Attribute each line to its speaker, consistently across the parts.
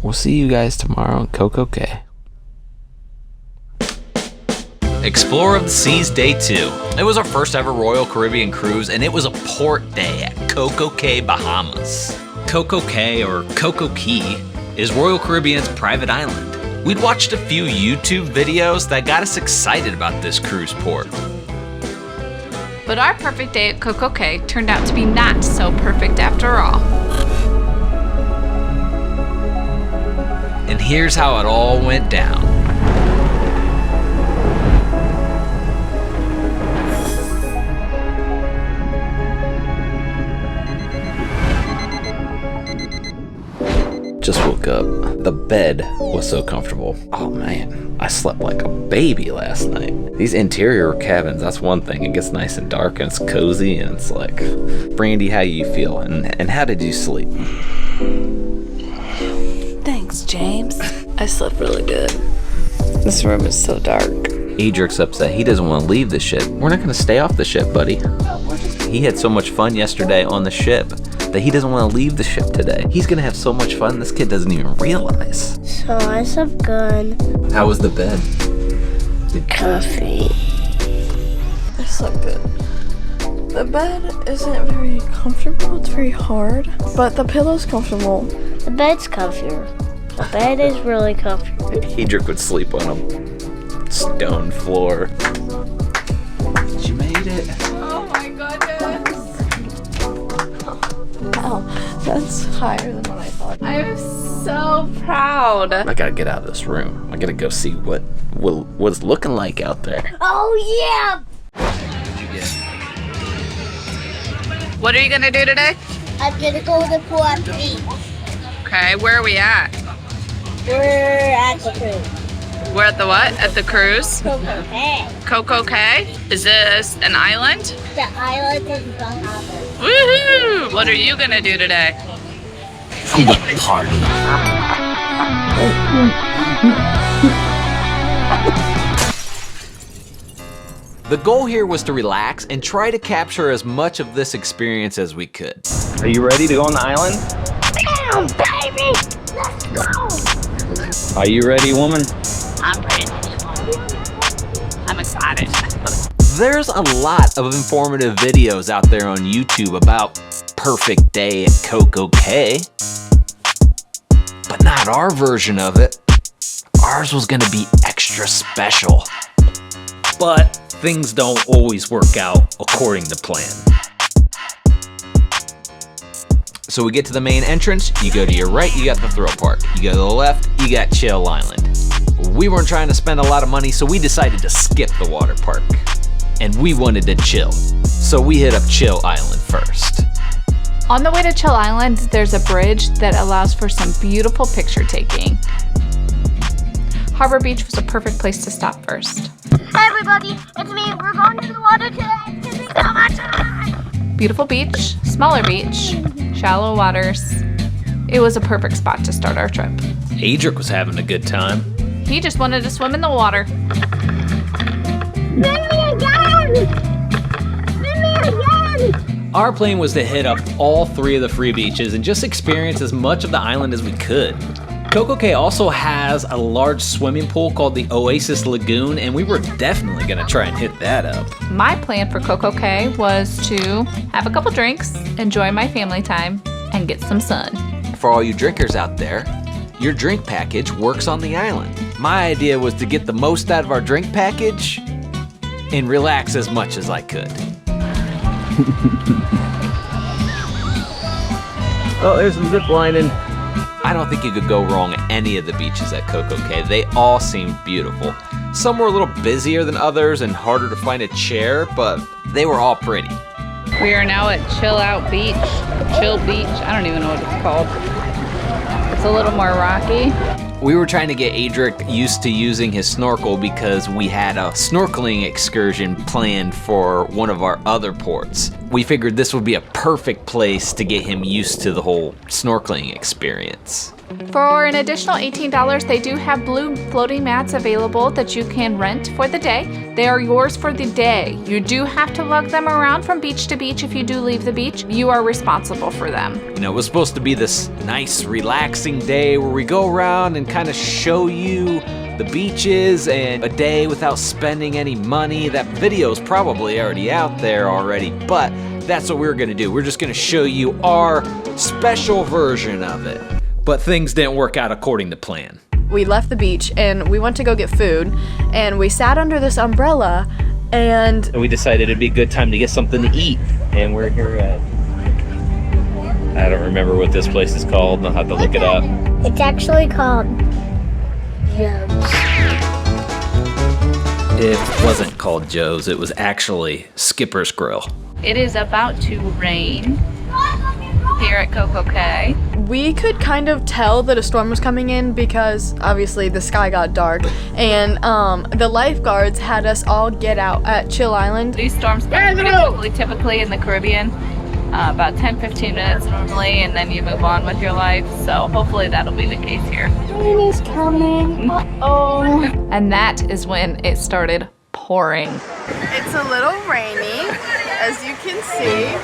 Speaker 1: We'll see you guys tomorrow on Coco Cay.
Speaker 2: Explorer of the Seas Day 2. It was our first ever Royal Caribbean cruise, and it was a port day at Coco Cay, Bahamas. Coco Cay, or Coco Key, is Royal Caribbean's private island. We'd watched a few YouTube videos that got us excited about this cruise port.
Speaker 3: But our perfect day at Coco Cay turned out to be not so perfect after all.
Speaker 2: And here's how it all went down.
Speaker 1: Just woke up. The bed was so comfortable. Oh man, I slept like a baby last night. These interior cabins, that's one thing. It gets nice and dark and it's cozy and it's like, Brandy, how you feel? And how did you sleep?
Speaker 4: Thanks, James. I slept really good. This room is so dark.
Speaker 1: Edric's upset. He doesn't want to leave the ship. We're not going to stay off the ship, buddy. He had so much fun yesterday on the ship that he doesn't want to leave the ship today. He's going to have so much fun this kid doesn't even realize.
Speaker 5: So I slept good.
Speaker 1: How was the bed?
Speaker 5: Coffee.
Speaker 4: I slept good. The bed isn't very comfortable. It's very hard. But the pillow's comfortable.
Speaker 5: The bed's comfier. The bed is really comfortable.
Speaker 1: Edric would sleep on a stone floor. You made it.
Speaker 3: Oh my goodness.
Speaker 4: Wow, that's higher than what I thought.
Speaker 3: I'm so proud.
Speaker 1: I gotta get out of this room. I gotta go see what it's looking like out there.
Speaker 5: Oh, yeah!
Speaker 3: What are you gonna do today?
Speaker 5: I'm gonna go to the Port Beach.
Speaker 3: Okay, where are we at?
Speaker 5: We're at the cruise.
Speaker 3: We're at the what? At the cruise?
Speaker 5: Coco Cay.
Speaker 3: Coco Cay? Is this an island?
Speaker 5: The island is Bahamas.
Speaker 3: Woohoo! What are you gonna do today?
Speaker 1: I'm gonna party.
Speaker 2: The goal here was to relax and try to capture as much of this experience as we could.
Speaker 6: Are you ready to go on the island?
Speaker 5: Damn, baby! Let's go!
Speaker 6: Are you ready, woman?
Speaker 3: I'm ready. I'm excited.
Speaker 2: There's a lot of informative videos out there on YouTube about perfect day at Coco Cay, but not our version of it. Ours was gonna be extra special. But things don't always work out according to plan. So we get to the main entrance, you go to your right, you got the thrill park. You go to the left, you got Chill Island. We weren't trying to spend a lot of money, so we decided to skip the water park. And we wanted to chill, so we hit up Chill Island first.
Speaker 3: On the way to Chill Island, there's a bridge that allows for some beautiful picture taking. Harbor Beach was a perfect place to stop first.
Speaker 5: Hi, everybody. It's me. We're going to the water today. It's gonna be so much fun.
Speaker 3: Beautiful beach, smaller beach, shallow waters. It was a perfect spot to start our trip.
Speaker 2: Edric was having a good time.
Speaker 3: He just wanted to swim in the water.
Speaker 2: Our plan was to hit up all 3 of the free beaches and just experience as much of the island as we could. Coco Cay also has a large swimming pool called the Oasis Lagoon, and we were definitely gonna try and hit that up.
Speaker 3: My plan for Coco Cay was to have a couple drinks, enjoy my family time, and get some sun.
Speaker 2: For all you drinkers out there, your drink package works on the island. My idea was to get the most out of our drink package and relax as much as I could.
Speaker 6: Oh, there's some zip lining.
Speaker 2: I don't think you could go wrong at any of the beaches at Coco Cay. They all seemed beautiful. Some were a little busier than others and harder to find a chair, but they were all pretty.
Speaker 3: We are now at Chill Out Beach, Chill Beach, I don't even know what it's called. It's a little more rocky.
Speaker 2: We were trying to get Edric used to using his snorkel because we had a snorkeling excursion planned for one of our other ports. we figured this would be a perfect place to get him used to the whole snorkeling experience.
Speaker 3: For an additional $18, they do have blue floating mats available that you can rent for the day. They are yours for the day. You do have to lug them around from beach to beach if you do leave the beach. You are responsible for them.
Speaker 2: You know, it was supposed to be this nice, relaxing day where we go around and kind of show you the beaches and a day without spending any money. That video's probably already out there already, but that's what we're gonna do. We're just gonna show you our special version of it. But things didn't work out according to plan.
Speaker 4: We left the beach and we went to go get food, and we sat under this umbrella, and
Speaker 6: we decided it'd be a good time to get something to eat. And we're here at, I don't remember what this place is called. I'll have to look it up.
Speaker 5: It's actually called Joe's.
Speaker 2: It wasn't called Joe's, it was actually Skipper's Grill.
Speaker 3: It is about to rain here at Coco Cay.
Speaker 4: we could kind of tell that a storm was coming in because obviously the sky got dark, and the lifeguards had us all get out at Chill Island.
Speaker 3: These storms come pretty quickly, typically in the Caribbean, about 10-15 minutes normally, and then you move on with your life. So hopefully that'll be the case here.
Speaker 5: Rain is coming. Uh-oh.
Speaker 3: And that is when it started pouring.
Speaker 4: It's a little rainy, as you can see.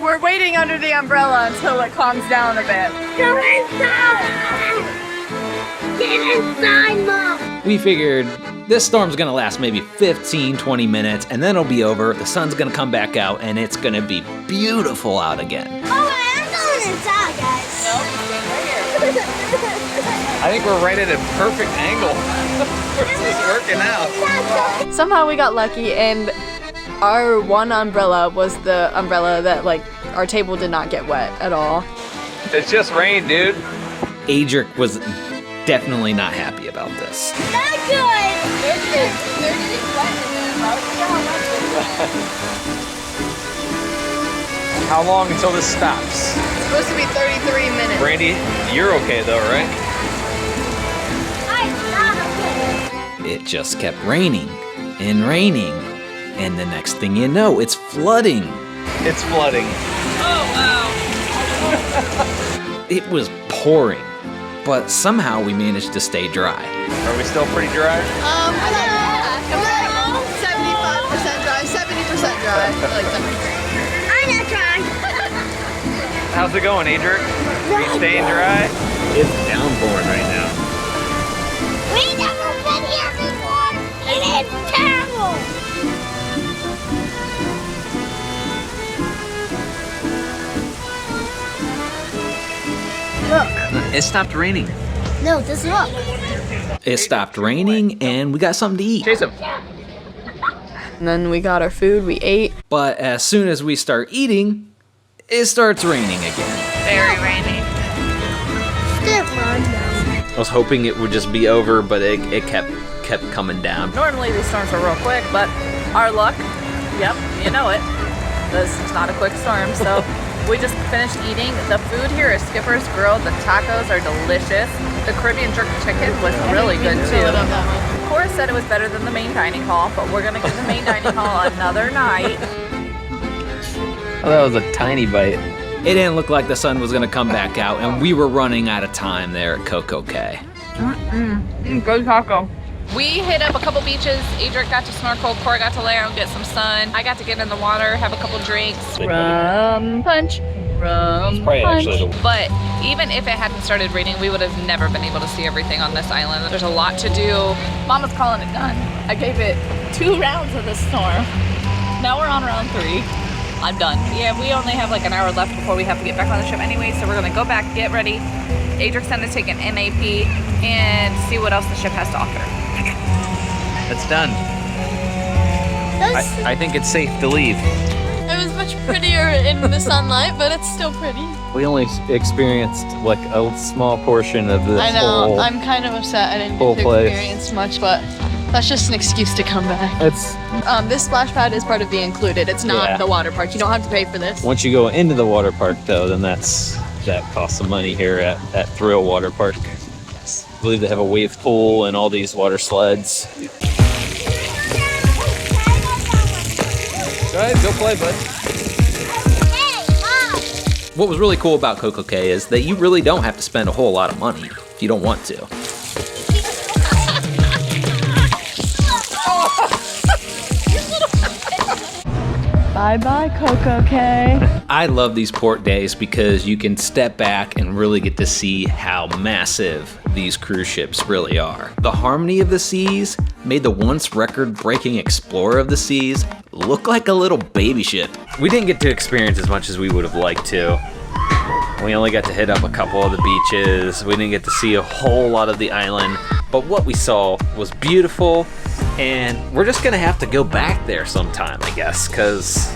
Speaker 4: We're waiting under the umbrella until it calms down a bit.
Speaker 5: Go inside! Get inside, Mom!
Speaker 2: We figured this storm's gonna last maybe 15-20 minutes, and then it'll be over, the sun's gonna come back out, and it's gonna be beautiful out again.
Speaker 5: Alright, I'm going inside, guys.
Speaker 6: I think we're right at a perfect angle. This is working out.
Speaker 4: Somehow we got lucky, and our one umbrella was the umbrella that, like, our table did not get wet at all.
Speaker 6: It's just rain, dude.
Speaker 2: Adric was definitely not happy about this.
Speaker 5: Not good!
Speaker 6: How long until this stops?
Speaker 4: It's supposed to be 33 minutes.
Speaker 6: Brandy, you're okay though, right?
Speaker 5: I'm not okay.
Speaker 2: It just kept raining and raining, and the next thing you know, it's flooding.
Speaker 6: It's flooding.
Speaker 2: It was pouring, but somehow we managed to stay dry.
Speaker 6: Are we still pretty dry?
Speaker 4: 75% dry, 70% dry.
Speaker 5: I'm not trying.
Speaker 6: How's it going, Adric? Are you staying dry? It's downpouring right now.
Speaker 5: We never been here before. It is terrible. Look.
Speaker 2: It stopped raining.
Speaker 5: No, just look.
Speaker 2: It stopped raining, and we got something to eat.
Speaker 6: Chase him.
Speaker 4: And then we got our food, we ate.
Speaker 2: But as soon as we start eating, it starts raining again.
Speaker 3: Very rainy.
Speaker 5: Still fun though.
Speaker 1: I was hoping it would just be over, but it kept coming down.
Speaker 7: Normally these storms are real quick, but our luck, yep, you know it. This is not a quick storm, so we just finished eating. The food here is Skipper's Grill. The tacos are delicious. The Caribbean jerk chicken was really good too. Cora said it was better than the main dining hall, but we're gonna give the main dining hall another night.
Speaker 1: Oh, that was a tiny bite.
Speaker 2: It didn't look like the sun was gonna come back out, and we were running out of time there at Coco Cay.
Speaker 3: Good taco. We hit up a couple beaches. Adric got to snorkel, Cora got to lay out and get some sun. I got to get in the water, have a couple drinks. Rum punch, rum
Speaker 6: probably
Speaker 3: punch.
Speaker 6: actually
Speaker 3: But even if it hadn't started raining, we would have never been able to see everything on this island. There's a lot to do. Mama's calling it done. I gave it 2 rounds of this storm. Now we're on round 3. I'm done. Yeah, we only have like an hour left before we have to get back on the ship anyway, so we're gonna go back, get ready. Adric's gonna take an MAP and see what else the ship has to offer.
Speaker 6: It's done. I think it's safe to leave.
Speaker 4: It was much prettier in the sunlight, but it's still pretty.
Speaker 6: We only experienced like a small portion of this
Speaker 4: I know,
Speaker 6: whole.
Speaker 4: I'm kind of upset I didn't
Speaker 6: whole
Speaker 4: get to
Speaker 6: place.
Speaker 4: experience much, but that's just an excuse to come back.
Speaker 6: It's
Speaker 4: This splash pad is part of the included. It's not
Speaker 6: Yeah.
Speaker 4: the water park. You don't have to pay for this.
Speaker 6: once you go into the water park though, then that costs some money here at Thrill Water Park. I believe they have a wave pool and all these water sleds. Go ahead, go play, bud.
Speaker 2: What was really cool about CocoCay is that you really don't have to spend a whole lot of money if you don't want to.
Speaker 4: Bye-bye, CocoCay.
Speaker 2: I love these port days because you can step back and really get to see how massive these cruise ships really are. The Harmony of the Seas made the once record-breaking Explorer of the Seas look like a little baby ship.
Speaker 1: We didn't get to experience as much as we would have liked to. We only got to hit up a couple of the beaches. We didn't get to see a whole lot of the island, but what we saw was beautiful, and we're just gonna have to go back there sometime, I guess, because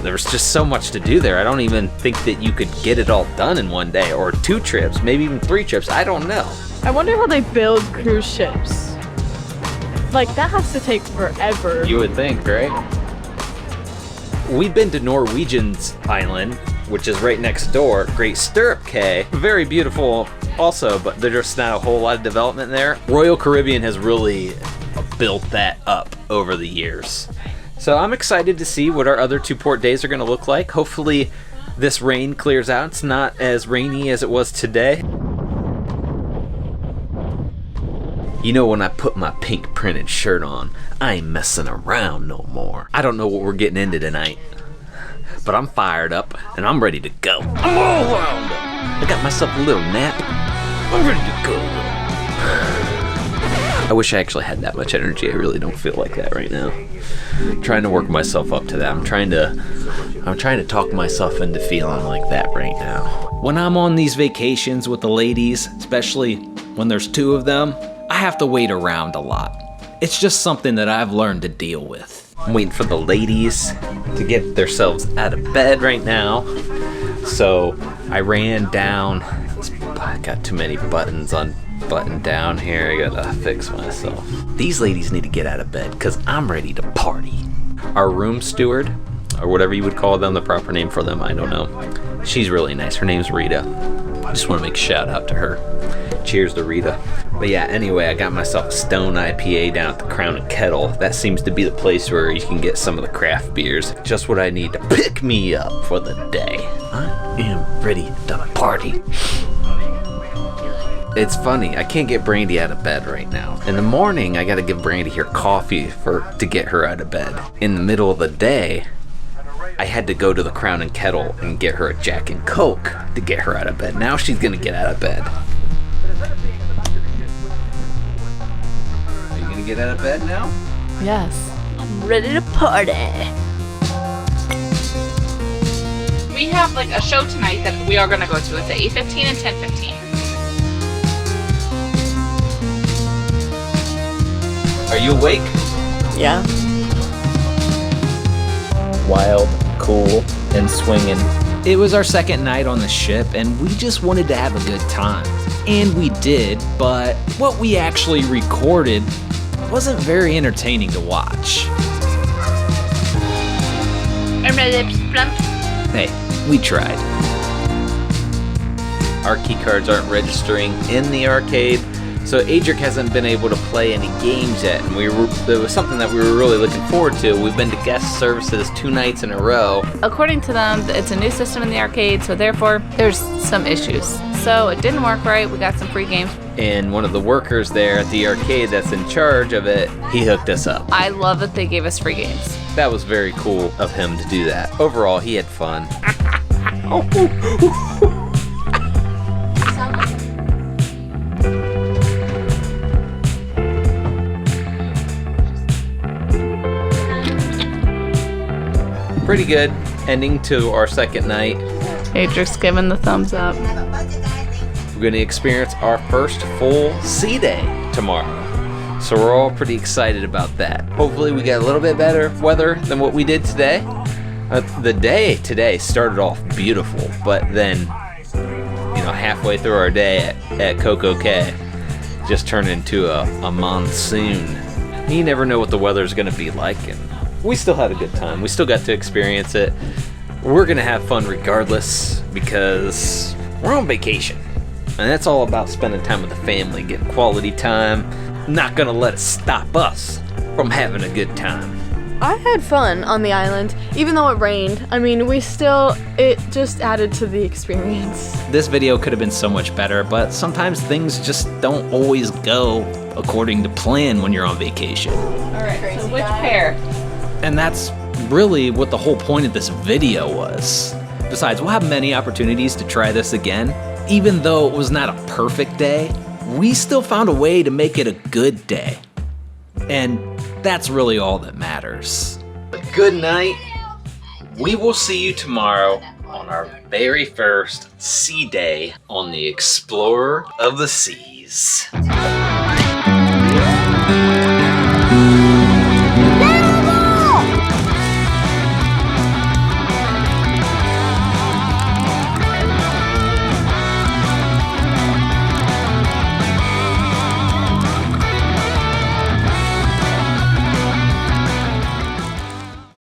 Speaker 1: there's just so much to do there. I don't even think that you could get it all done in one day, or 2 trips, maybe even 3 trips, I don't know.
Speaker 4: I wonder how they build cruise ships. Like, that has to take forever.
Speaker 1: You would think, right? We've been to Norwegian's island, which is right next door, Great Stirrup Cay. Very beautiful also, but there's just not a whole lot of development there. Royal Caribbean has really built that up over the years. So I'm excited to see what our other 2 port days are gonna look like. Hopefully this rain clears out. It's not as rainy as it was today. You know, when I put my pink printed shirt on, I ain't messing around no more. I don't know what we're getting into tonight, but I'm fired up and I'm ready to go. I'm all wound up. I got myself a little nap. I'm ready to go. I wish I actually had that much energy. I really don't feel like that right now. I'm trying to work myself up to that. I'm trying to talk myself into feeling like that right now.
Speaker 2: When I'm on these vacations with the ladies, especially when there's 2 of them, I have to wait around a lot. It's just something that I've learned to deal with.
Speaker 1: I'm waiting for the ladies to get themselves out of bed right now. So I ran down. I got too many buttons unbuttoned down here. I gotta fix myself. These ladies need to get out of bed because I'm ready to party. Our room steward, or whatever you would call them, the proper name for them, I don't know. She's really nice. Her name's Rita. I just want to make a shout out to her. Cheers to Rita. But yeah, anyway, I got myself a Stone IPA down at the Crown and Kettle. That seems to be the place where you can get some of the craft beers. Just what I need to pick me up for the day. I am ready to party. It's funny, I can't get Brandy out of bed right now. In the morning, I gotta give Brandy her coffee to get her out of bed. In the middle of the day, I had to go to the Crown and Kettle and get her a Jack and Coke to get her out of bed. Now she's gonna get out of bed. Are you gonna get out of bed now?
Speaker 4: Yes.
Speaker 5: I'm ready to party.
Speaker 3: We have like a show tonight that we are gonna go to. It's at 8:15 and 10:15.
Speaker 1: Are you awake?
Speaker 4: Yeah.
Speaker 6: Wild, cool, and swinging.
Speaker 2: It was our second night on the ship, and we just wanted to have a good time. And we did, but what we actually recorded wasn't very entertaining to watch.
Speaker 5: Are my lips plump?
Speaker 2: Hey, we tried.
Speaker 1: Our key cards aren't registering in the arcade, so Adric hasn't been able to play any games yet, and there was something that we were really looking forward to. We've been to guest services 2 nights in a row.
Speaker 7: According to them, it's a new system in the arcade, so therefore there's some issues. So it didn't work right. We got some free games.
Speaker 1: And one of the workers there at the arcade that's in charge of it, he hooked us up.
Speaker 7: I love that they gave us free games.
Speaker 1: That was very cool of him to do that. Overall, he had fun. Pretty good ending to our second night.
Speaker 7: Adric's giving the thumbs up.
Speaker 1: We're going to experience our first full sea day tomorrow. So we're all pretty excited about that. Hopefully we get a little bit better weather than what we did today. The day today started off beautiful, but then, halfway through our day at CocoCay, just turned into a monsoon. You never know what the weather's going to be like, and we still had a good time. We still got to experience it. We're going to have fun regardless because we're on vacation. And that's all about spending time with the family, getting quality time. Not gonna let it stop us from having a good time.
Speaker 4: I had fun on the island, even though it rained. I mean, it just added to the experience.
Speaker 2: This video could have been so much better, but sometimes things just don't always go according to plan when you're on vacation.
Speaker 7: Alright, so which pair?
Speaker 2: And that's really what the whole point of this video was. Besides, we'll have many opportunities to try this again. Even though it was not a perfect day, we still found a way to make it a good day. And that's really all that matters. Good night. We will see you tomorrow on our very first sea day on the Explorer of the Seas.